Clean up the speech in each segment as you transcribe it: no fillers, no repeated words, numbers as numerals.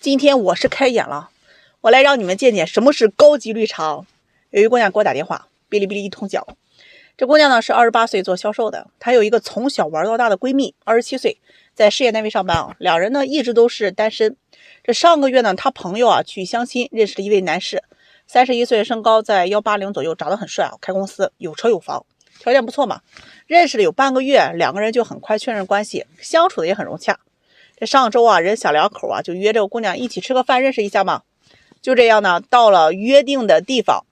今天我是开眼了，我来让你们见见什么是高级绿茶。有一姑娘给我打电话，哔哩哔哩一通讲。这姑娘呢是28岁做销售的，她有一个从小玩到大的闺蜜，27岁在事业单位上班啊，两人呢一直都是单身。这上个月呢，她朋友去相亲，认识了一位男士，31岁，身高在180左右，长得很帅啊，开公司，有车有房，条件不错嘛。认识了有半个月，两个人就很快确认关系，相处的也很融洽。这上周人小两口就约这个姑娘一起吃个饭，认识一下嘛。就这样呢，到了约定的地方，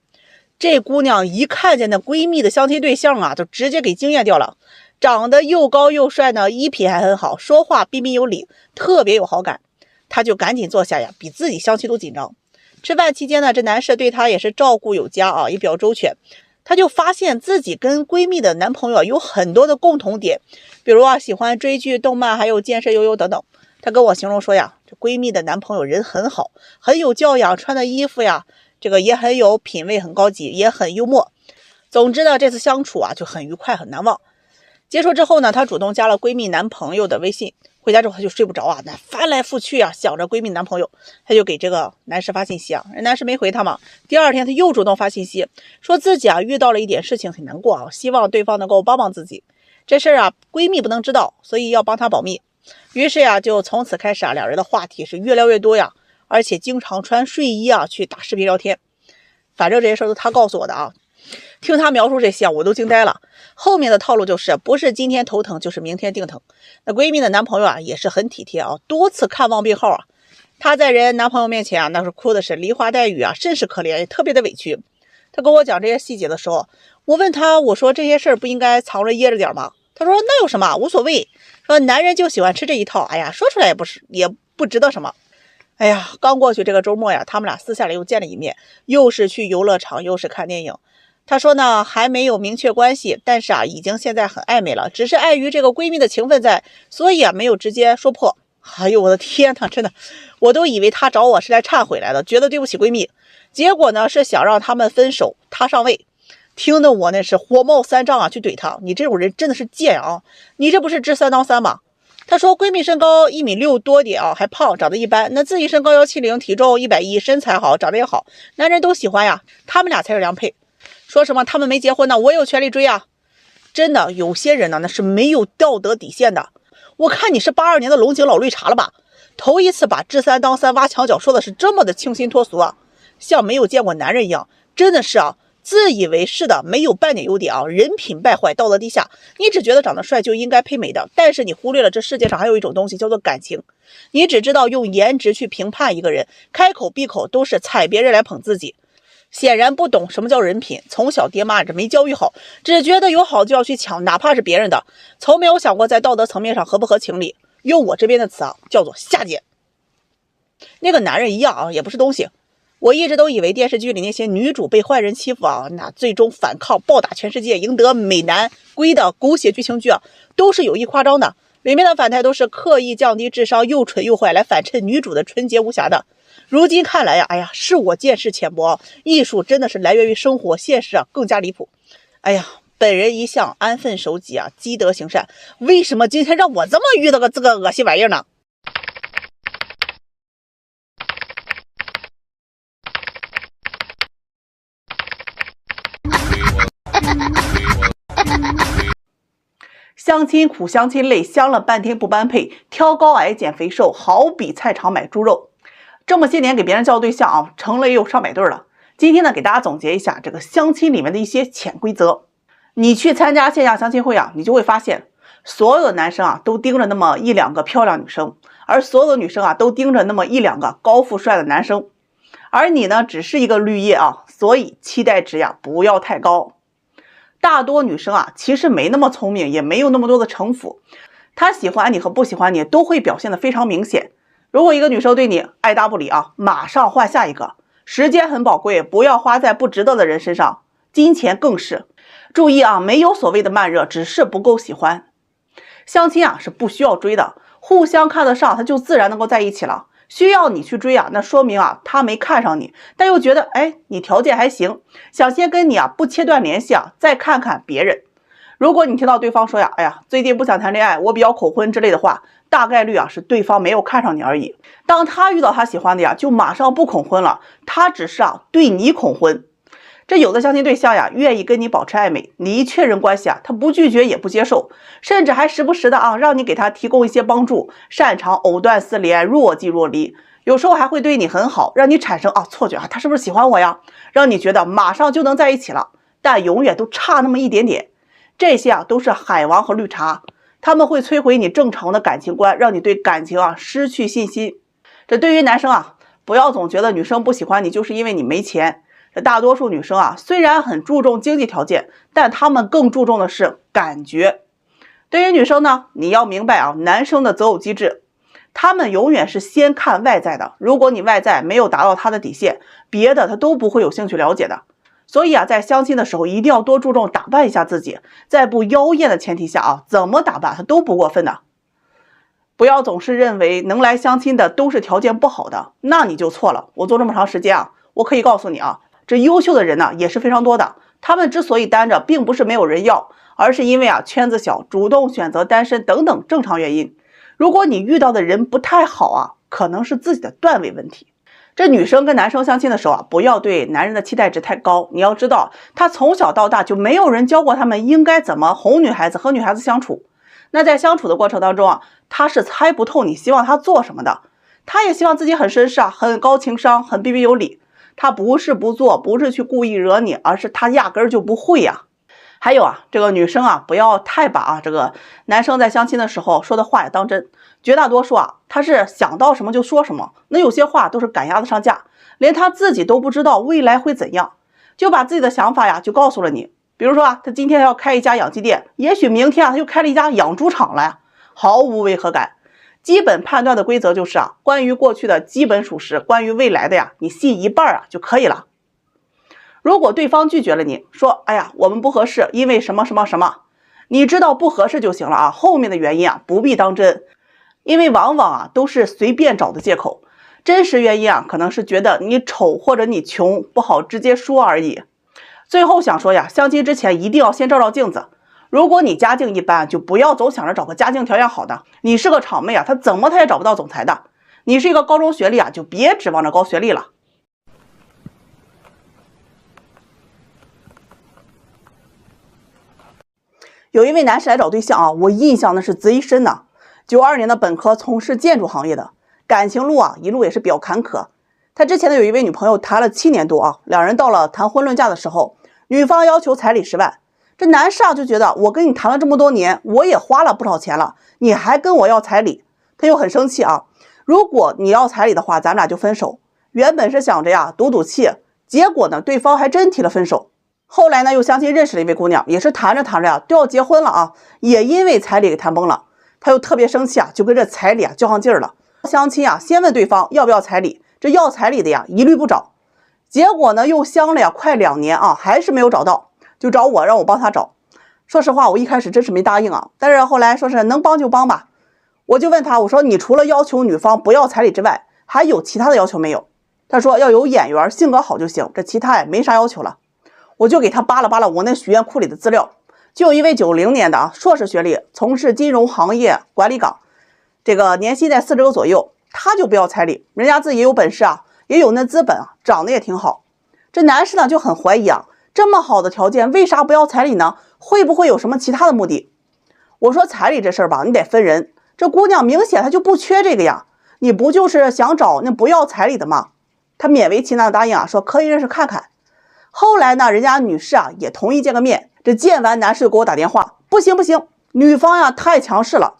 这姑娘一看见那闺蜜的相亲对象就直接给惊艳掉了。长得又高又帅呢，衣品还很好，说话彬彬有礼，特别有好感。她就赶紧坐下呀，比自己相亲都紧张。吃饭期间呢，这男士对她也是照顾有加也比较周全。她就发现自己跟闺蜜的男朋友有很多的共同点，比如喜欢追剧、动漫，还有健身、游泳等等。她跟我形容说呀，这闺蜜的男朋友人很好，很有教养，穿的衣服这个也很有品味，很高级，也很幽默。总之呢，这次相处就很愉快，很难忘。结束之后呢，她主动加了闺蜜男朋友的微信。回家之后她就睡不着那翻来覆去想着闺蜜男朋友，她就给这个男士发信息人男士没回她嘛。第二天她又主动发信息，说自己遇到了一点事情，很难过希望对方能够帮帮自己。这事闺蜜不能知道，所以要帮她保密。于是就从此开始两人的话题是越聊越多而且经常穿睡衣去打视频聊天。反正这些事都她告诉我的听她描述这些我都惊呆了。后面的套路就是不是今天头疼就是明天定疼。那闺蜜的男朋友也是很体贴多次看望病号她在人男朋友面前那是哭的是梨花带雨甚是可怜，也特别的委屈。她跟我讲这些细节的时候，我问她，我说这些事儿不应该藏着掖着点吗？她说那有什么，无所谓，说男人就喜欢吃这一套，哎呀，说出来也不值得什么。哎呀，刚过去这个周末他们俩私下里又见了一面，又是去游乐场，又是看电影。她说呢，还没有明确关系，但是已经现在很暧昧了，只是碍于这个闺蜜的情分在，所以没有直接说破。哎呦我的天哪，真的，我都以为她找我是来忏悔来的，觉得对不起闺蜜，结果呢是想让他们分手，她上位。听得我那是火冒三丈去怼她，你这种人真的是贱你这不是知三当三吗？她说闺蜜身高1.6米多点还胖，长得一般，那自己身高170，体重110，身材好，长得也好，男人都喜欢他们俩才是良配。说什么他们没结婚呢，我有权利追真的有些人呢那是没有道德底线的。我看你是82年的龙井老绿茶了吧，头一次把知三当三挖墙脚说的是这么的清新脱俗像没有见过男人一样，真的是自以为是的，没有半点优点人品败坏，道德低下。你只觉得长得帅就应该配美的，但是你忽略了这世界上还有一种东西叫做感情。你只知道用颜值去评判一个人，开口闭口都是踩别人来捧自己，显然不懂什么叫人品，从小爹妈这没教育好，只觉得有好就要去抢，哪怕是别人的，从没有想过在道德层面上合不合情理。用我这边的词叫做下贱。那个男人一样也不是东西。我一直都以为电视剧里那些女主被坏人欺负那最终反抗暴打全世界赢得美男归的狗血剧情剧都是有意夸张的，里面的反派都是刻意降低智商，又蠢又坏，来反衬女主的纯洁无瑕的。如今看来哎呀，是我见识浅薄，艺术真的是来源于生活，现实更加离谱。哎呀，本人一向安分守己积德行善，为什么今天让我这么遇到这个恶心玩意儿呢？相亲苦，相亲累，相了半天不般配，挑高矮减肥瘦，好比菜场买猪肉。这么些年给别人交对象成了也有上百对了。今天呢，给大家总结一下这个相亲里面的一些潜规则。你去参加线下相亲会你就会发现，所有的男生都盯着那么一两个漂亮女生，而所有的女生都盯着那么一两个高富帅的男生，而你呢，只是一个绿叶所以期待值不要太高。大多女生其实没那么聪明，也没有那么多的城府，她喜欢你和不喜欢你都会表现得非常明显。如果一个女生对你爱答不理马上换下一个。时间很宝贵，不要花在不值得的人身上，金钱更是。注意没有所谓的慢热，只是不够喜欢。相亲是不需要追的，互相看得上他就自然能够在一起了。需要你去追那说明他没看上你，但又觉得你条件还行，想先跟你不切断联系再看看别人。如果你听到对方说呀，哎呀，最近不想谈恋爱，我比较恐婚之类的话，大概率啊是对方没有看上你而已。当他遇到他喜欢的呀，就马上不恐婚了，他只是啊对你恐婚。这有的相亲对象呀，愿意跟你保持暧昧，你一确认关系啊，他不拒绝也不接受，甚至还时不时的啊让你给他提供一些帮助，擅长藕断丝连，若即若离。有时候还会对你很好，让你产生错觉啊，他是不是喜欢我呀？让你觉得马上就能在一起了，但永远都差那么一点点。这些啊都是海王和绿茶，他们会摧毁你正常的感情观，让你对感情啊失去信心。这对于男生啊，不要总觉得女生不喜欢你就是因为你没钱。这大多数女生啊，虽然很注重经济条件，但她们更注重的是感觉。对于女生呢，你要明白啊，男生的择偶机制，他们永远是先看外在的。如果你外在没有达到他的底线，别的他都不会有兴趣了解的。所以啊，在相亲的时候一定要多注重打扮一下自己，在不妖艳的前提下啊，怎么打扮他都不过分的。不要总是认为能来相亲的都是条件不好的，那你就错了。我做这么长时间啊，我可以告诉你啊，这优秀的人呢也是非常多的。他们之所以单着，并不是没有人要，而是因为啊圈子小，主动选择单身等等正常原因。如果你遇到的人不太好啊，可能是自己的段位问题。这女生跟男生相亲的时候啊，不要对男人的期待值太高。你要知道，他从小到大就没有人教过他们应该怎么哄女孩子和女孩子相处。那在相处的过程当中啊，他是猜不透你希望他做什么的。他也希望自己很绅士啊，很高情商，很彬彬有礼。他不是不做，不是去故意惹你，而是他压根儿就不会呀。还有啊，这个女生啊，不要太把这个男生在相亲的时候说的话也当真。绝大多数啊，他是想到什么就说什么，那有些话都是赶鸭子上架，连他自己都不知道未来会怎样，就把自己的想法呀就告诉了你。比如说啊，他今天要开一家养鸡店，也许明天啊他就开了一家养猪场了呀，毫无违和感。基本判断的规则就是啊，关于过去的基本属实，关于未来的呀，你信一半啊就可以了。如果对方拒绝了你，说哎呀我们不合适，因为什么什么什么，你知道不合适就行了啊，后面的原因啊不必当真，因为往往啊都是随便找的借口，真实原因啊可能是觉得你丑或者你穷，不好直接说而已。最后想说呀，相亲之前一定要先照照镜子。如果你家境一般，就不要总想着找个家境条件好的。你是个厂妹啊，他怎么他也找不到总裁的。你是一个高中学历啊，就别指望着高学历了。有一位男士来找对象啊，我印象那是贼深呐。92年的本科，从事建筑行业的，感情路啊一路也是比较坎坷。他之前的有一位女朋友谈了7年多啊，两人到了谈婚论嫁的时候，女方要求彩礼10万。这男士啊就觉得我跟你谈了这么多年，我也花了不少钱了，你还跟我要彩礼，他又很生气啊。如果你要彩礼的话，咱俩就分手。原本是想着呀赌赌气，结果呢对方还真提了分手。后来呢又相亲认识了一位姑娘，也是谈着谈着呀都要结婚了啊，也因为彩礼给谈崩了。他又特别生气啊，就跟这彩礼啊较上劲儿了。相亲啊先问对方要不要彩礼，这要彩礼的呀一律不找。结果呢又相了呀快2年啊，还是没有找到，就找我让我帮他找。说实话我一开始真是没答应啊，但是后来说是能帮就帮吧。我就问他，我说你除了要求女方不要彩礼之外，还有其他的要求没有？他说要有眼缘，性格好就行，这其他也没啥要求了。我就给他扒拉扒拉我那许愿库里的资料，就有一位90年的硕士学历，从事金融行业管理岗，这个年薪在40个左右，他就不要彩礼，人家自己也有本事啊，也有那资本啊，长得也挺好。这男士呢就很怀疑啊，这么好的条件为啥不要彩礼呢？会不会有什么其他的目的？我说彩礼这事儿吧，你得分人，这姑娘明显她就不缺这个呀，你不就是想找那不要彩礼的吗？他勉为其难的答应啊，说可以认识看看。后来呢，人家女士啊也同意见个面。这见完男士就给我打电话，不行不行，女方呀太强势了。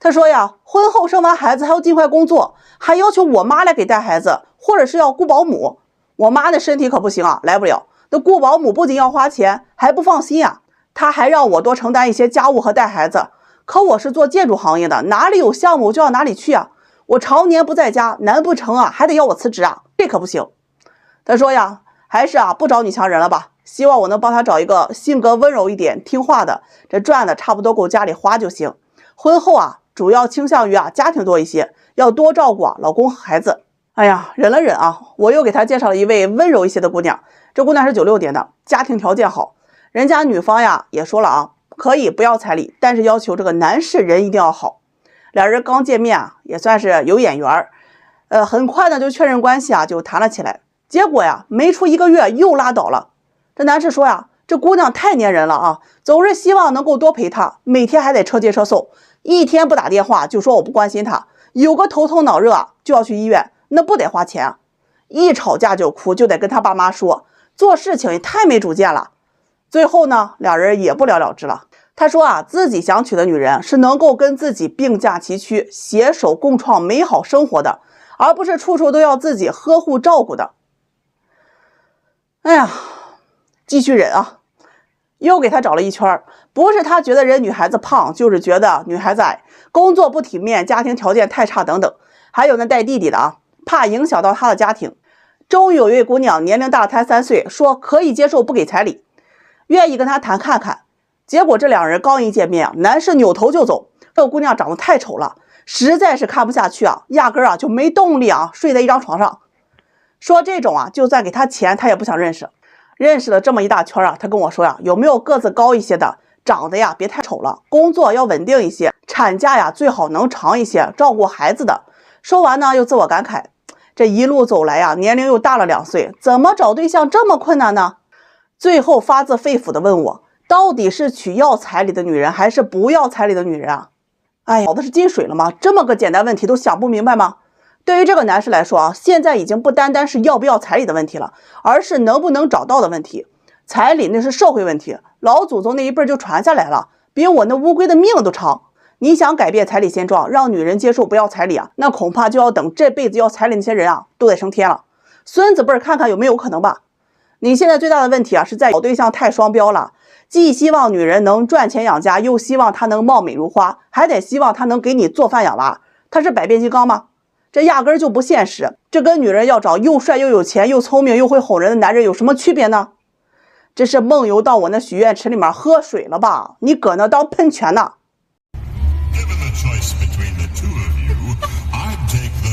他说呀，婚后生完孩子还要尽快工作，还要求我妈来给带孩子，或者是要雇保姆。我妈的身体可不行啊，来不了。那雇保姆不仅要花钱，还不放心啊。他还让我多承担一些家务和带孩子。可我是做建筑行业的，哪里有项目就要哪里去啊。我常年不在家，难不成啊还得要我辞职啊？这可不行。他说呀，还是啊不找女强人了吧，希望我能帮他找一个性格温柔一点听话的，这赚的差不多够家里花就行。婚后啊主要倾向于啊家庭多一些，要多照顾啊老公和孩子。哎呀，忍了忍啊，我又给他介绍了一位温柔一些的姑娘。这姑娘是96年的，家庭条件好，人家女方呀也说了啊，可以不要彩礼，但是要求这个男士人一定要好。两人刚见面啊，也算是有眼缘很快呢就确认关系啊，就谈了起来。结果呀，没出1个月又拉倒了。这男士说呀，这姑娘太粘人了啊，总是希望能够多陪她，每天还得车接车送，一天不打电话就说我不关心她，有个头疼脑热啊就要去医院，那不得花钱啊。一吵架就哭，就得跟他爸妈说，做事情也太没主见了。最后呢，两人也不了了之了。他说啊，自己想娶的女人是能够跟自己并驾齐驱，携手共创美好生活的，而不是处处都要自己呵护照顾的。哎呀，继续忍啊。又给他找了一圈，不是他觉得人女孩子胖，就是觉得女孩子矮，工作不体面，家庭条件太差等等。还有那带弟弟的啊，怕影响到他的家庭。终于有一位姑娘年龄大了他3岁，说可以接受不给彩礼，愿意跟他谈看看。结果这两人刚一见面啊，男士扭头就走。这个姑娘长得太丑了，实在是看不下去啊，压根啊就没动力啊，睡在一张床上。说这种啊，就算给他钱，他也不想认识。认识了这么一大圈啊，他跟我说呀，有没有个子高一些的，长得呀别太丑了，工作要稳定一些，产假呀最好能长一些，照顾孩子的。说完呢，又自我感慨，这一路走来呀，年龄又大了2岁，怎么找对象这么困难呢？最后发自肺腑的问我，到底是娶要彩礼的女人还是不要彩礼的女人啊？哎呀，脑子是进水了吗？这么个简单问题都想不明白吗？对于这个男士来说啊，现在已经不单单是要不要彩礼的问题了，而是能不能找到的问题。彩礼那是社会问题，老祖宗那一辈就传下来了，比我那乌龟的命都长。你想改变彩礼现状，让女人接受不要彩礼啊，那恐怕就要等这辈子要彩礼那些人啊都得升天了。孙子辈看看有没有可能吧。你现在最大的问题啊，是在找对象太双标了，既希望女人能赚钱养家，又希望她能貌美如花，还得希望她能给你做饭养娃。她是百变金刚吗？这压根就不现实。这跟女人要找又帅又有钱又聪明又会哄人的男人有什么区别呢？这是梦游到我那许愿池里面喝水了吧？你搁那当喷泉呢？ Given the choice between the two of you, I'd take the